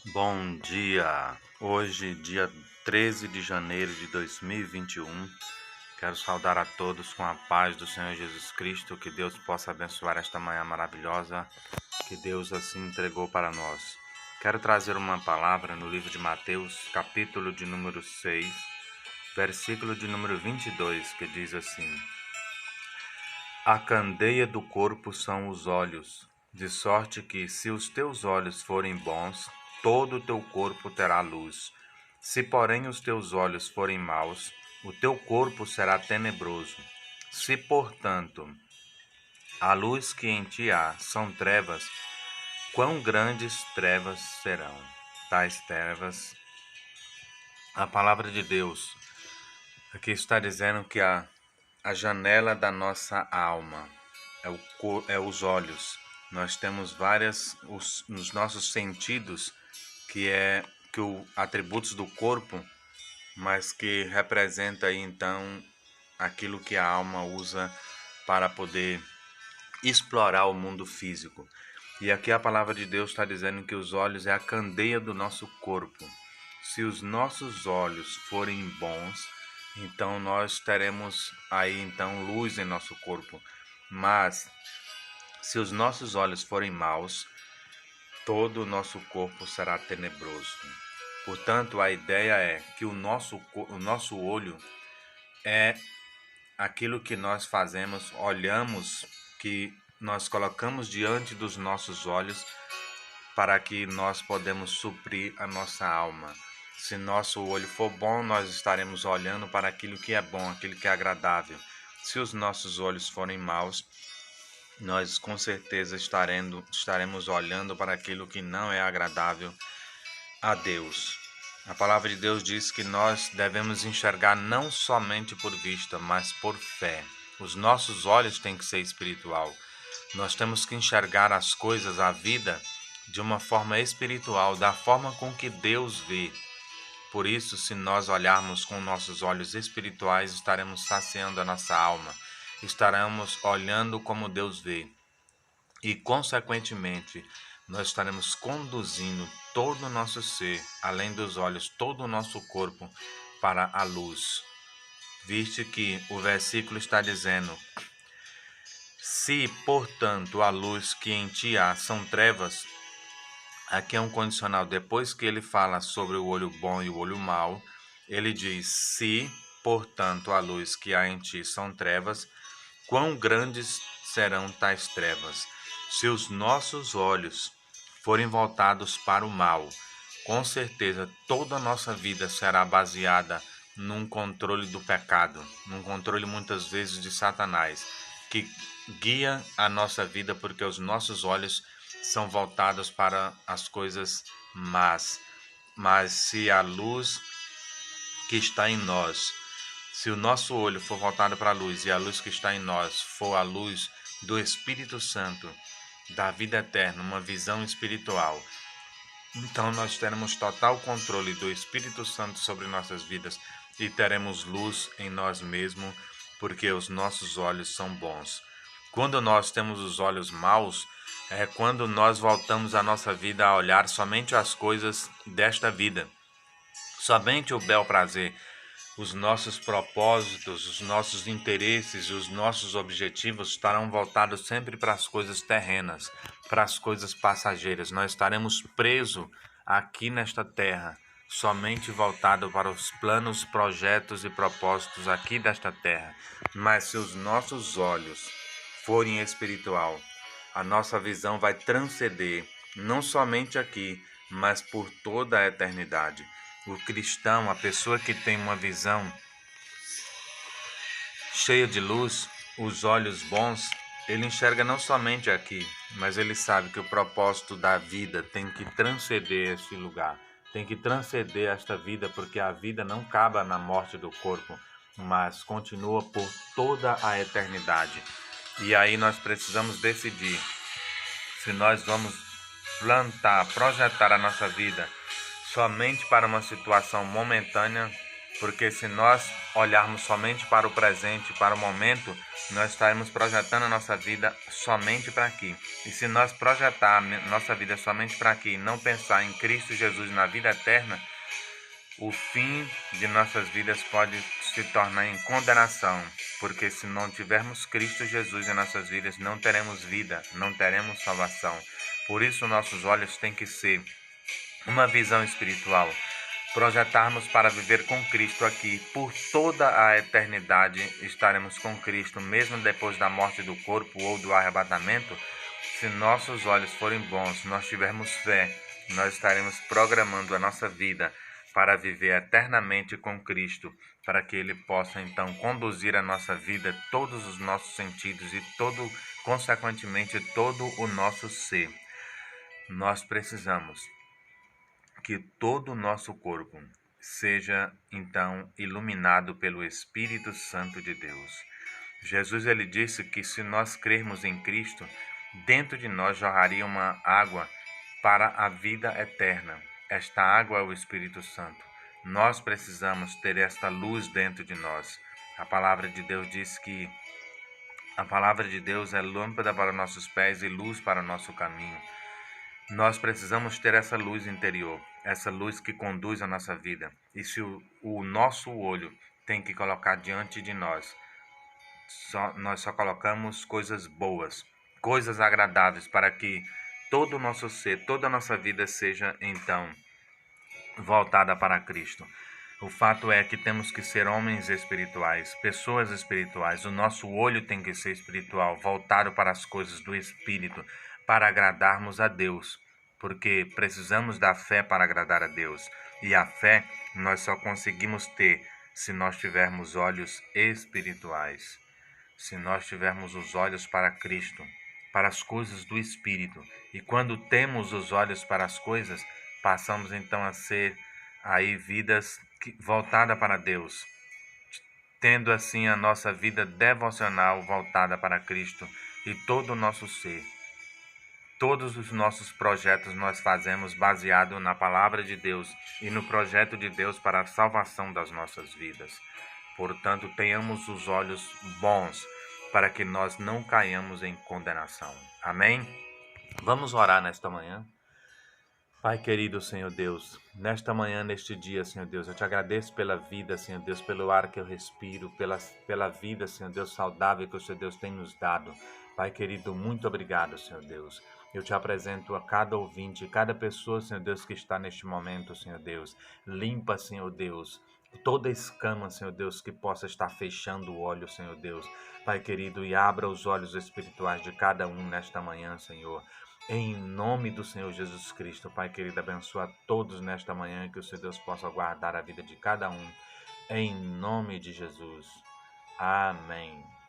Bom dia! Hoje, dia 13 de janeiro de 2021, quero saudar a todos com a paz do Senhor Jesus Cristo, que Deus possa abençoar esta manhã maravilhosa que Deus assim entregou para nós. Quero trazer uma palavra no livro de Mateus, capítulo de número 6, versículo de número 22, que diz assim: A candeia do corpo são os olhos, de sorte que, se os teus olhos forem bons, todo o teu corpo terá luz. Se, porém, os teus olhos forem maus, o teu corpo será tenebroso. Se, portanto, a luz que em ti há são trevas, quão grandes trevas serão? Tais trevas, a palavra de Deus aqui está dizendo que a janela da nossa alma é os olhos. Nós temos nos nossos sentidos, que atributos do corpo, mas que representa aí então aquilo que a alma usa para poder explorar o mundo físico. E aqui a palavra de Deus está dizendo que os olhos é a candeia do nosso corpo. Se os nossos olhos forem bons, então nós teremos aí então luz em nosso corpo. Mas se os nossos olhos forem maus, todo o nosso corpo será tenebroso. Portanto, a ideia é que o nosso olho é aquilo que nós fazemos, olhamos, que nós colocamos diante dos nossos olhos para que nós podemos suprir a nossa alma. Se nosso olho for bom, nós estaremos olhando para aquilo que é bom, aquilo que é agradável. Se os nossos olhos forem maus, nós com certeza estaremos olhando para aquilo que não é agradável a Deus. A palavra de Deus diz que nós devemos enxergar não somente por vista, mas por fé. Os nossos olhos têm que ser espiritual. Nós temos que enxergar as coisas, a vida, de uma forma espiritual, da forma com que Deus vê. Por isso, se nós olharmos com nossos olhos espirituais, estaremos saciando a nossa alma, estaremos olhando como Deus vê. E, consequentemente, nós estaremos conduzindo todo o nosso ser, além dos olhos, todo o nosso corpo, para a luz. Viste que o versículo está dizendo: se, portanto, a luz que em ti há são trevas, aqui é um condicional. Depois que ele fala sobre o olho bom e o olho mau, ele diz: se, portanto, a luz que há em ti são trevas, quão grandes serão tais trevas? Se os nossos olhos forem voltados para o mal, com certeza toda a nossa vida será baseada num controle do pecado, num controle muitas vezes de Satanás, que guia a nossa vida porque os nossos olhos são voltados para as coisas más. Mas se a luz que está em nós, se o nosso olho for voltado para a luz e a luz que está em nós for a luz do Espírito Santo, da vida eterna, uma visão espiritual, então nós teremos total controle do Espírito Santo sobre nossas vidas e teremos luz em nós mesmos, porque os nossos olhos são bons. Quando nós temos os olhos maus, é quando nós voltamos a nossa vida a olhar somente as coisas desta vida, somente o bel prazer. Os nossos propósitos, os nossos interesses, os nossos objetivos estarão voltados sempre para as coisas terrenas, para as coisas passageiras. Nós estaremos presos aqui nesta terra, somente voltado para os planos, projetos e propósitos aqui desta terra. Mas se os nossos olhos forem espiritual, a nossa visão vai transcender, não somente aqui, mas por toda a eternidade. O cristão, a pessoa que tem uma visão cheia de luz, os olhos bons, ele enxerga não somente aqui, mas ele sabe que o propósito da vida tem que transcender esse lugar, tem que transcender esta vida, porque a vida não acaba na morte do corpo, mas continua por toda a eternidade. E aí nós precisamos decidir se nós vamos plantar, projetar a nossa vida somente para uma situação momentânea, porque se nós olharmos somente para o presente, para o momento, nós estaremos projetando a nossa vida somente para aqui. E se nós projetar a nossa vida somente para aqui e não pensar em Cristo Jesus na vida eterna, o fim de nossas vidas pode se tornar em condenação, porque se não tivermos Cristo Jesus em nossas vidas, não teremos vida, não teremos salvação. Por isso, nossos olhos têm que ser uma visão espiritual, projetarmos para viver com Cristo aqui. Por toda a eternidade estaremos com Cristo, mesmo depois da morte do corpo ou do arrebatamento. Se nossos olhos forem bons, nós tivermos fé, nós estaremos programando a nossa vida para viver eternamente com Cristo, para que Ele possa então conduzir a nossa vida, todos os nossos sentidos e consequentemente, todo o nosso ser. Nós precisamos que todo o nosso corpo seja então iluminado pelo Espírito Santo de Deus. Jesus ele disse que se nós crermos em Cristo, dentro de nós jorraria uma água para a vida eterna. Esta água é o Espírito Santo. Nós precisamos ter esta luz dentro de nós. A palavra de Deus diz que a palavra de Deus é lâmpada para nossos pés e luz para o nosso caminho. Nós precisamos ter essa luz interior, essa luz que conduz a nossa vida. E se o nosso olho tem que colocar diante de nós, nós só colocamos coisas boas, coisas agradáveis, para que todo o nosso ser, toda a nossa vida seja então voltada para Cristo. O fato é que temos que ser homens espirituais, pessoas espirituais. O nosso olho tem que ser espiritual, voltado para as coisas do Espírito, para agradarmos a Deus, porque precisamos da fé para agradar a Deus. E a fé nós só conseguimos ter se nós tivermos olhos espirituais, se nós tivermos os olhos para Cristo, para as coisas do Espírito. E quando temos os olhos para as coisas, passamos então a ser aí vidas voltada para Deus, tendo assim a nossa vida devocional voltada para Cristo e todo o nosso ser. Todos os nossos projetos nós fazemos baseado na palavra de Deus e no projeto de Deus para a salvação das nossas vidas. Portanto, tenhamos os olhos bons para que nós não caiamos em condenação. Amém? Vamos orar nesta manhã. Pai querido, Senhor Deus, nesta manhã, neste dia, Senhor Deus, eu te agradeço pela vida, Senhor Deus, pelo ar que eu respiro, pela vida, Senhor Deus, saudável que o Senhor Deus tem nos dado. Pai querido, muito obrigado, Senhor Deus. Eu te apresento a cada ouvinte, cada pessoa, Senhor Deus, que está neste momento, Senhor Deus. Limpa, Senhor Deus, toda escama, Senhor Deus, que possa estar fechando o olho, Senhor Deus. Pai querido, e abra os olhos espirituais de cada um nesta manhã, Senhor. Em nome do Senhor Jesus Cristo, Pai querido, abençoa a todos nesta manhã, que o Senhor Deus possa guardar a vida de cada um. Em nome de Jesus. Amém.